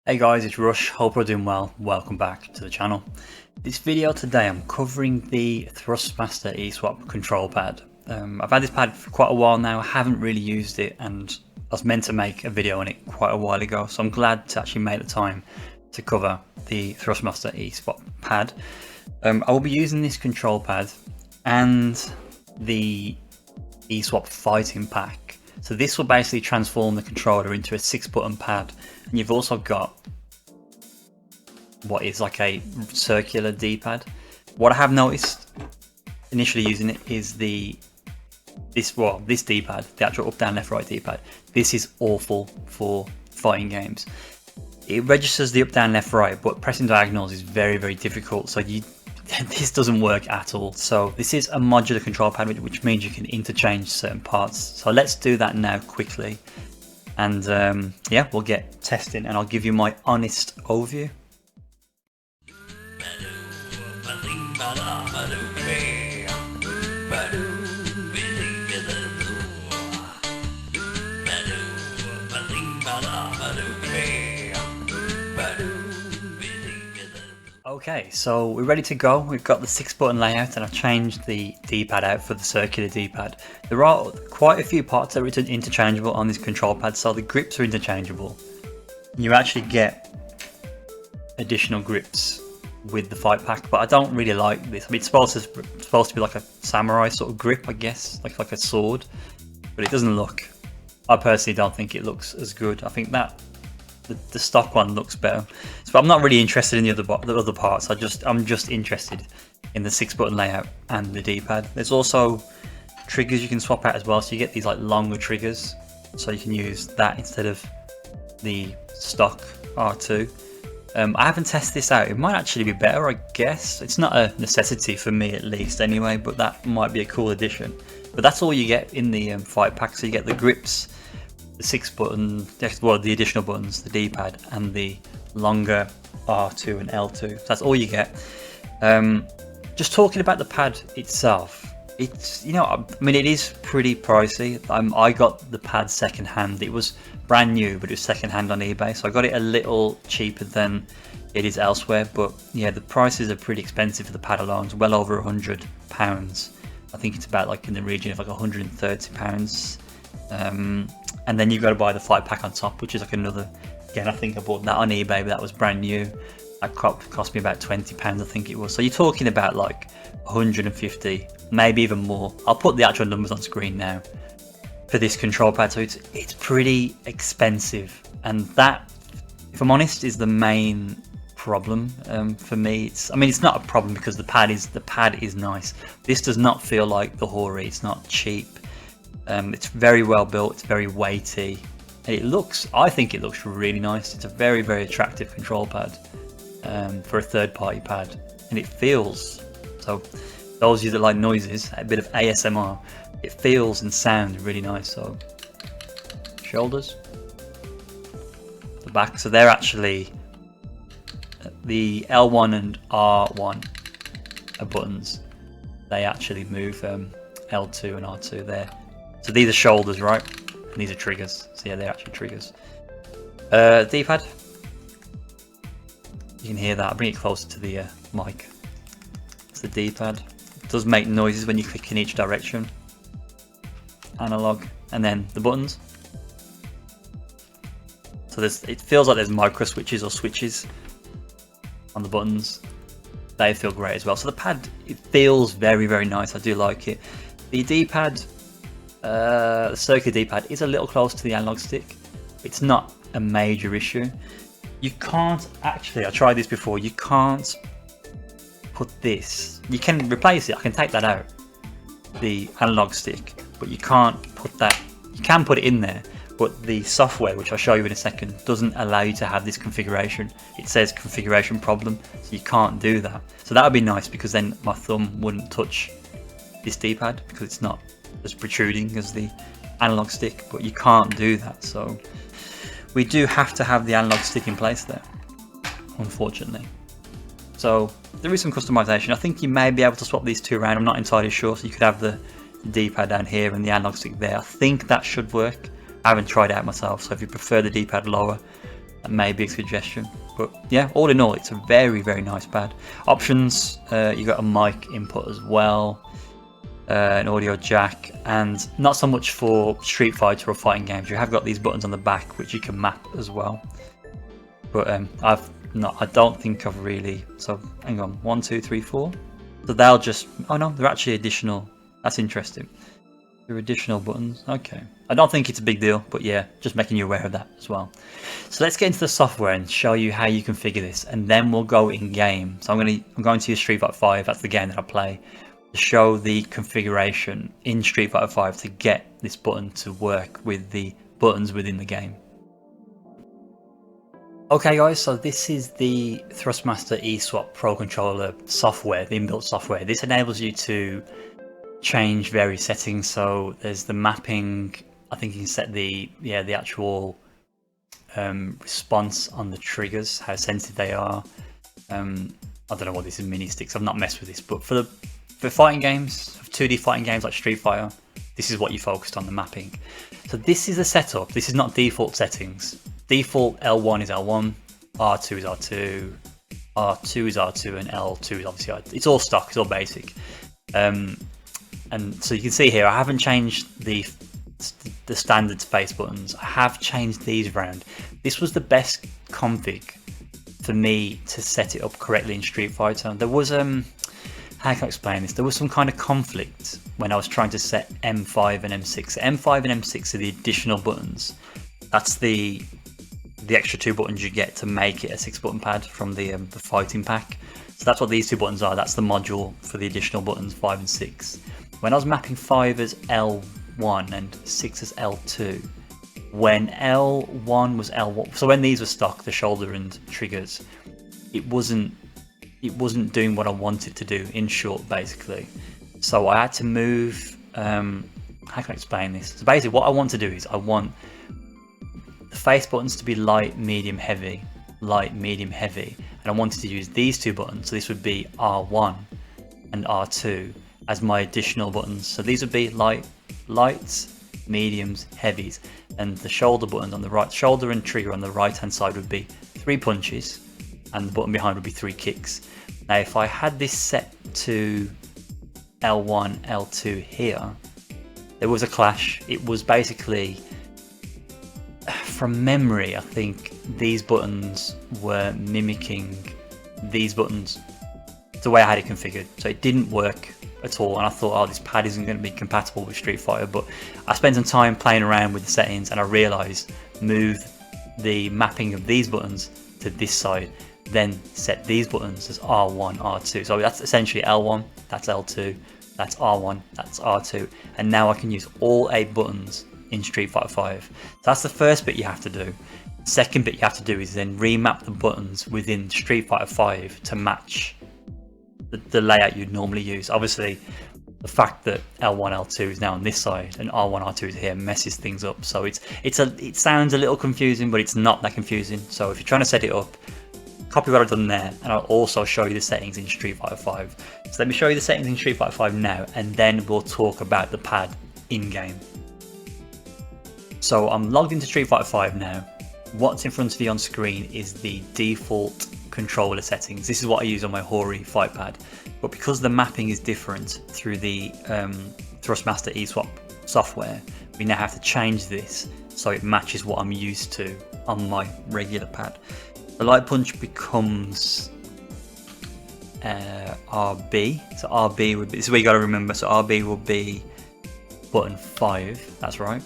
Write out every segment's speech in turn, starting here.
Hey guys, it's Rush, hope you're doing well, welcome back to the channel. This video today I'm covering the Thrustmaster eSwap control pad. I've had this pad for quite a while now, I haven't really used it and I was meant to make a video on it quite a while ago, so I'm glad to actually make the time to cover the Thrustmaster eSwap pad. I will be using this control pad and the eSwap fighting pack. So this will basically transform the controller into a 6-button pad, and you've also got what is like a circular D-pad. What I have noticed initially using it is this D-pad, the actual up, down, left, right D-pad. This is awful for fighting games. It registers the up, down, left, right, but pressing diagonals is very, very difficult. So this doesn't work at all. So this is a modular control pad, which means you can interchange certain parts. So let's do that now quickly. And yeah, we'll get testing and I'll give you my honest overview. Okay, so we're ready to go. We've got the 6-button layout and I've changed the D-pad out for the circular D-pad. There are quite a few parts that are interchangeable on this control pad, so the grips are interchangeable. You actually get additional grips with the fight pack, but I don't really like this. I mean, it's supposed to be like a samurai sort of grip, I guess, like a sword, but it doesn't look. I personally don't think it looks as good. I think that the stock one looks better, so I'm not really interested in the other parts. I'm just interested in the 6-button layout and the D-pad. There's also triggers you can swap out as well, so you get these like longer triggers, so you can use that instead of the stock R2. I haven't tested this out. It might actually be better, I guess. It's not a necessity for me at least anyway, but that might be a cool addition. But that's all you get in the fight pack. So you get the grips, the 6-button, well, the additional buttons, the D-pad, and the longer R2 and L2. So that's all you get. Just talking about the pad itself, it's, you know, I mean, it is pretty pricey. I got the pad second-hand. It was brand new, but it was second-hand on eBay, so I got it a little cheaper than it is elsewhere. But yeah, the prices are pretty expensive for the pad alone. It's well over £100. I think it's about like in the region of like £130. And then you've got to buy the fight pack on top, which is like another. Again, I think I bought that on eBay, but that was brand new. That cost me about £20, I think it was. So you're talking about like 150, maybe even more. I'll put the actual numbers on screen now for this control pad. So it's pretty expensive, and that, if I'm honest, is the main problem for me. I mean, it's not a problem because the pad is nice. This does not feel like the Hori. It's not cheap. It's very well built, it's very weighty, and I think it looks really nice. It's a very, very attractive control pad for a third-party pad, and it feels, so those of you that like noises, a bit of ASMR, it feels and sounds really nice. So shoulders, the back, so they're actually the L1 and R1 are buttons. They actually move L2 and R2 there. So these are shoulders, right? And these are triggers. So yeah, they're actually triggers. D-pad. You can hear that. I'll bring it closer to the mic. It's the D-pad. It does make noises when you click in each direction. Analog. And then the buttons. So it feels like there's micro switches or switches on the buttons. They feel great as well. So the pad, it feels very, very nice. I do like it. The D-pad, the circular D-pad is a little close to the analog stick. It's not a major issue. You can't actually, I tried this before, you can't put this, you can replace it, I can take that out, the analog stick, but you can't put that, you can put it in there, but the software, which I'll show you in a second, doesn't allow you to have this configuration. It says configuration problem, so you can't do that. So that would be nice, because then my thumb wouldn't touch this D-pad because it's not as protruding as the analog stick, but you can't do that. So we do have to have the analog stick in place there, unfortunately. So there is some customization. I think you may be able to swap these two around. I'm not entirely sure. So you could have the D-pad down here and the analog stick there. I think that should work. I haven't tried it out myself, so if you prefer the D-pad lower, That may be a suggestion. But yeah, all in all, it's a very, very nice pad. Options, you got a mic input as well, an audio jack, and not so much for Street Fighter or fighting games. You have got these buttons on the back which you can map as well. But I don't think I've really. So hang on, 1, 2, 3, 4. So they'll just. Oh no, they're actually additional. That's interesting. They're additional buttons. Okay. I don't think it's a big deal, but yeah, just making you aware of that as well. So let's get into the software and show you how you configure this, and then we'll go in game. So I'm going to use Street Fighter 5. That's the game that I play, to show the configuration in Street Fighter 5 to get this button to work with the buttons within the game. Okay guys, so this is the Thrustmaster eSwap Pro Controller software, the inbuilt software. This enables you to change various settings. So there's the mapping. I think you can set the actual response on the triggers, how sensitive they are. I don't know what this is, mini sticks. I've not messed with this, but for fighting games, 2D fighting games like Street Fighter, this is what you focused on, the mapping. So this is the setup. This is not default settings. Default L1 is L1, R2 is R2, R2 is R2, and L2 is obviously R2. It's all stock, it's all basic. And so you can see here, I haven't changed the standard space buttons. I have changed these around. This was the best config for me to set it up correctly in Street Fighter. There was how can I explain this? There was some kind of conflict when I was trying to set M5 and M6. M5 and M6 are the additional buttons. That's the extra 2 buttons you get to make it a 6-button pad from the fighting pack. So that's what these 2 buttons are. That's the module for the additional buttons 5 and 6. When I was mapping 5 as L1 and 6 as L2, when L1 was L1, so when these were stock, the shoulder and triggers, it wasn't doing what I wanted to do, in short, basically. So I had to move, how can I explain this? So basically what I want to do is I want the face buttons to be light, medium, heavy, light, medium, heavy, and I wanted to use these 2 buttons. So this would be R1 and R2 as my additional buttons. So these would be lights, mediums, heavies, and the shoulder buttons on the right, shoulder and trigger on the right hand side would be 3 punches, and the button behind would be 3 kicks. Now if I had this set to L1, L2 here, there was a clash. It was basically, from memory, I think these buttons were mimicking these buttons the way I had it configured, so it didn't work at all. And I thought, oh, this pad isn't going to be compatible with Street Fighter, but I spent some time playing around with the settings and I realized move the mapping of these buttons to this side, then set these buttons as R1, R2. So that's essentially L1, that's L2, that's R1, that's R2, and now I can use all 8 buttons in Street Fighter 5. So that's the first bit you have to do. Second bit you have to do is then remap the buttons within Street Fighter 5 to match the layout you'd normally use. Obviously the fact that L1, L2 is now on this side and R1, R2 is here messes things up. So it sounds a little confusing, but it's not that confusing. So if you're trying to set it up, copy what I've done there, and I'll also show you the settings in Street Fighter 5. So let me show you the settings in Street Fighter 5 now, and then we'll talk about the pad in game. So I'm logged into Street Fighter 5 now. What's in front of you on screen is the default controller settings. This is what I use on my Hori Fightpad, but because the mapping is different through the Thrustmaster eSwap software, we now have to change this so it matches what I'm used to on my regular pad. The light punch becomes RB. So RB would be, this is where you got to remember. So RB will be button 5. That's right.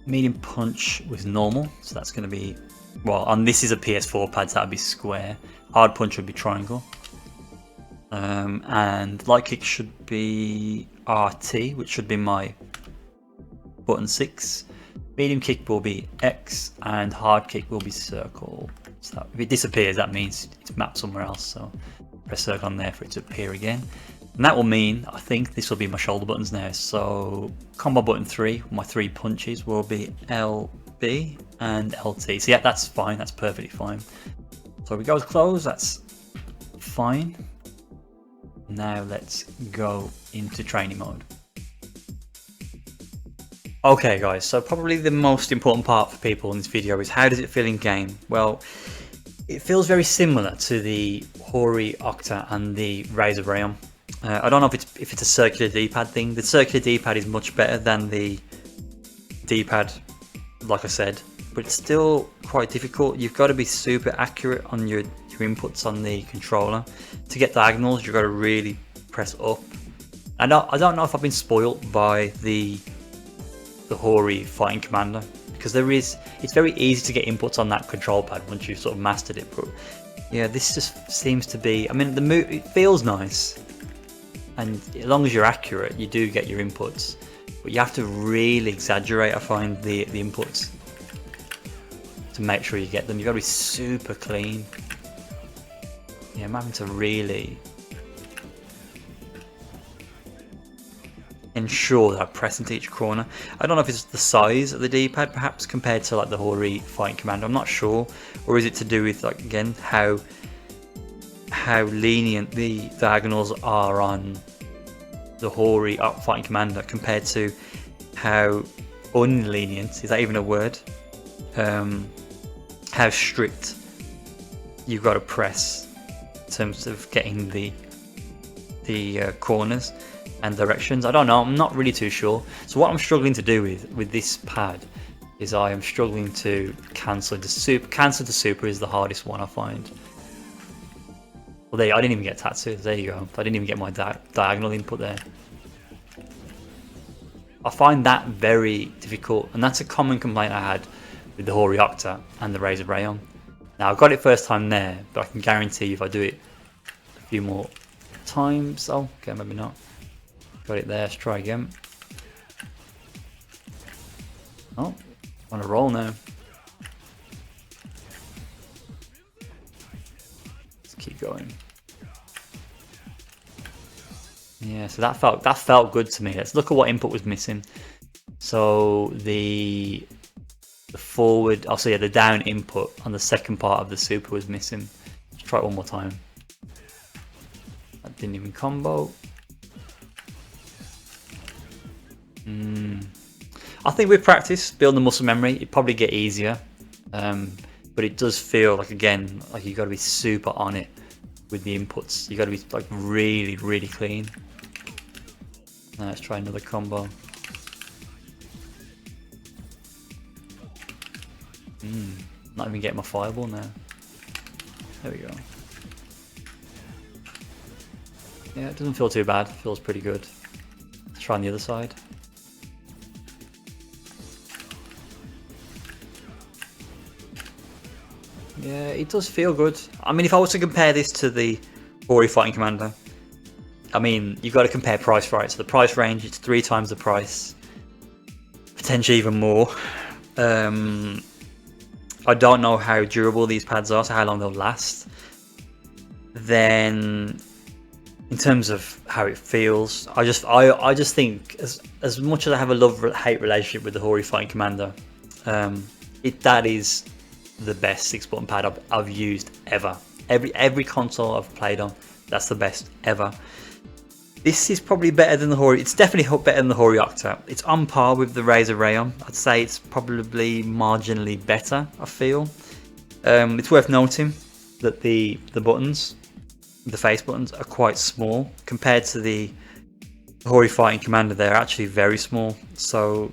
Medium punch was normal, so that's going to be, well, on this is a PS4 pad, so that would be square. Hard punch would be triangle. And light kick should be RT, which should be my button 6. Medium kick will be X, and hard kick will be circle. So if it disappears, that means it's mapped somewhere else. So press circle on there for it to appear again. And that will mean, I think this will be my shoulder buttons now. So combo button 3, my 3 punches will be LB and LT. So yeah, that's fine, that's perfectly fine. So we go to close, that's fine. Now let's go into training mode. Okay guys, so probably the most important part for people in this video is how does it feel in game? Well, it feels very similar to the Hori Octa and the Razor Rayon. I don't know if it's a circular D-pad thing. The circular D-pad is much better than the D-pad, like I said, but it's still quite difficult. You've got to be super accurate on your inputs on the controller. To get diagonals, you've got to really press up. I don't know if I've been spoiled by the Hori Fighting Commander, because it's very easy to get inputs on that control pad once you've sort of mastered it, but yeah, this just seems to be, I mean, it feels nice, and as long as you're accurate you do get your inputs, but you have to really exaggerate, I find, the inputs to make sure you get them. You've got to be super clean. Yeah, I'm having to really ensure that I press into each corner. I don't know if it's the size of the D-pad perhaps compared to like the Hori Fighting Commander, I'm not sure, or is it to do with, like, again, how lenient the diagonals are on the Hori Fighting Commander compared to how unlenient, is that even a word, how strict you've got to press in terms of getting the corners and directions. I don't know, I'm not really too sure. So what I'm struggling to do with this pad is I am struggling to cancel the super. Cancel the super is the hardest one, I find. Well, I didn't even get tattoos, there you go. I didn't even get my diagonal input there. I find that very difficult, and that's a common complaint I had with the Hori Octa and the Razor Rayon. Now, I got it first time there, but I can guarantee if I do it a few more times, oh, okay, maybe not. Got it there, let's try again. Oh, on a roll now. Let's keep going. Yeah, so that felt good to me. Let's look at what input was missing. So the forward, also yeah, the down input on the second part of the super was missing. Let's try it one more time. That didn't even combo. I think with practice, building the muscle memory, it'd probably get easier. But it does feel like, again, like you've got to be super on it with the inputs. You've got to be like really, really clean. Now let's try another combo. Not even getting my fireball now. There we go. Yeah, it doesn't feel too bad. It feels pretty good. Let's try on the other side. Yeah, it does feel good. I mean, if I was to compare this to the Hori Fighting Commander, I mean, you've got to compare price, right? So the price range, it's 3 times the price, potentially even more. I don't know how durable these pads are, so how long they'll last. Then, in terms of how it feels, I just think as much as I have a love-hate relationship with the Hori Fighting Commander, that is the best 6-button pad I've used ever. Every console I've played on, that's the best ever. This is probably better than the Hori. It's definitely better than the Hori Octa. It's on par with the Razor Rayon. I'd say it's probably marginally better, I feel. It's worth noting that the buttons, the face buttons, are quite small compared to the Hori Fighting Commander. They're actually very small, so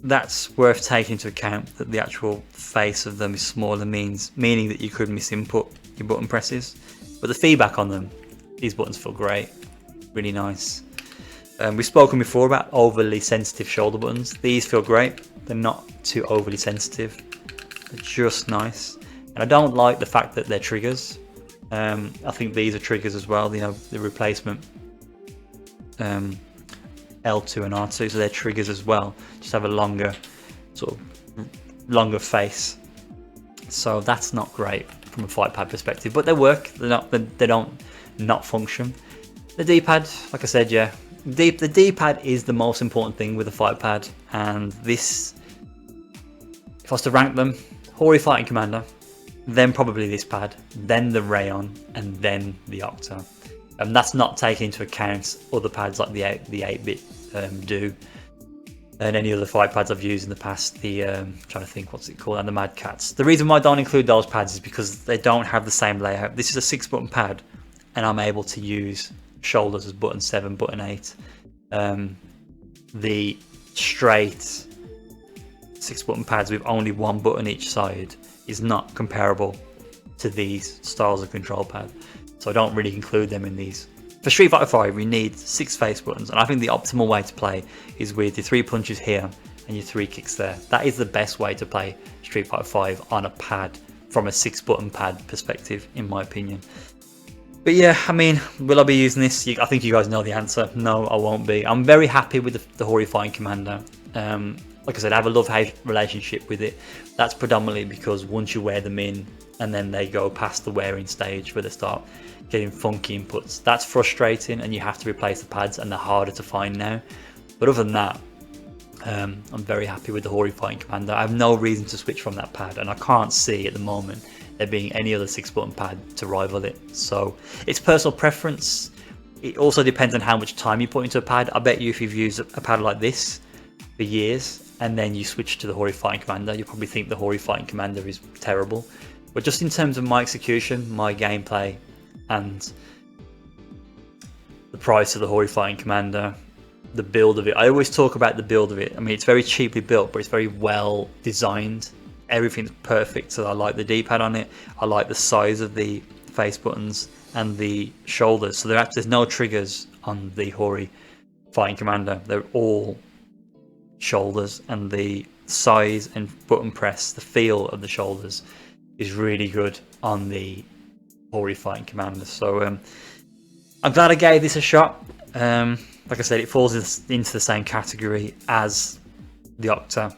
that's worth taking into account, that the actual face of them is smaller, meaning that you could misinput your button presses. But the feedback on them, these buttons feel great, really nice. We've spoken before about overly sensitive shoulder buttons. These feel great. They're not too overly sensitive. They're just nice. And I don't like the fact that they're triggers. I think these are triggers as well, you know, the replacement L2 and R2, so they're triggers as well. Just have a longer face. So that's not great from a Fightpad perspective, but they work. They don't not function. The D-pad, like I said, yeah, the D-pad is the most important thing with the Fightpad, and this, if I was to rank them, Hori Fighting Commander, then probably this pad, then the Rayon, and then the Octa. And that's not taking into account other pads like the 8-bit do. than any other fight pads I've used in the past. The trying to think what's it called, and the Mad Cats. The reason why I don't include those pads is because they don't have the same layout. This is a 6-button pad, and I'm able to use shoulders as button 7, button 8. The straight 6-button pads with only 1 button each side is not comparable to these styles of control pad, so I don't really include them in these. For Street Fighter 5 we need 6 face buttons, and I think the optimal way to play is with your 3 punches here and your 3 kicks there. That is the best way to play Street Fighter 5 on a pad from a 6-button pad perspective, in my opinion. But yeah, I mean, will I be using this? I think you guys know the answer. No, I won't be. I'm very happy with the Hori Fighting Commander. Like I said, I have a love-hate relationship with it. That's predominantly because once you wear them in and then they go past the wearing stage where they start getting funky inputs, that's frustrating, and you have to replace the pads, and they're harder to find now. But other than that, I'm very happy with the Hori Fighting Commander. I have no reason to switch from that pad, and I can't see at the moment there being any other 6-button pad to rival it. So it's personal preference. It also depends on how much time you put into a pad. I bet you if you've used a pad like this for years and then you switch to the Hori Fighting Commander, you probably think the Hori Fighting Commander is terrible. But just in terms of my execution, my gameplay, and the price of the Hori Fighting Commander, the build of it, I always talk about the build of it. I mean, it's very cheaply built, but it's very well designed. Everything's perfect, so I like the D-pad on it. I like the size of the face buttons and the shoulders. So there's no triggers on the Hori Fighting Commander. They're all shoulders, and the size and button press, the feel of the shoulders is really good on the Hori Fighting Commander. So I'm glad I gave this a shot. Like I said, it falls into the same category as the Octa,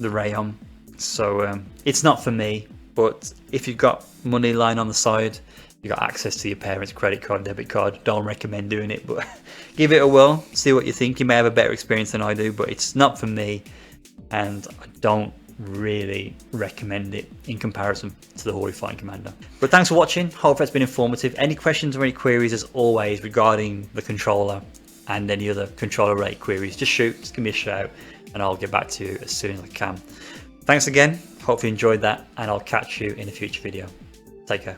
the Rayon. So it's not for me, but if you've got money lying on the side, you've got access to your parents' credit card, debit card, don't recommend doing it, but give it a whirl, see what you think. You may have a better experience than I do, but it's not for me, and I don't really recommend it in comparison to the Hori Fighting Commander. But thanks for watching, hope that's been informative. Any questions or any queries, as always, regarding the controller and any other controller related queries, just give me a shout and I'll get back to you as soon as I can. Thanks again, hope you enjoyed that, and I'll catch you in a future video. Take care.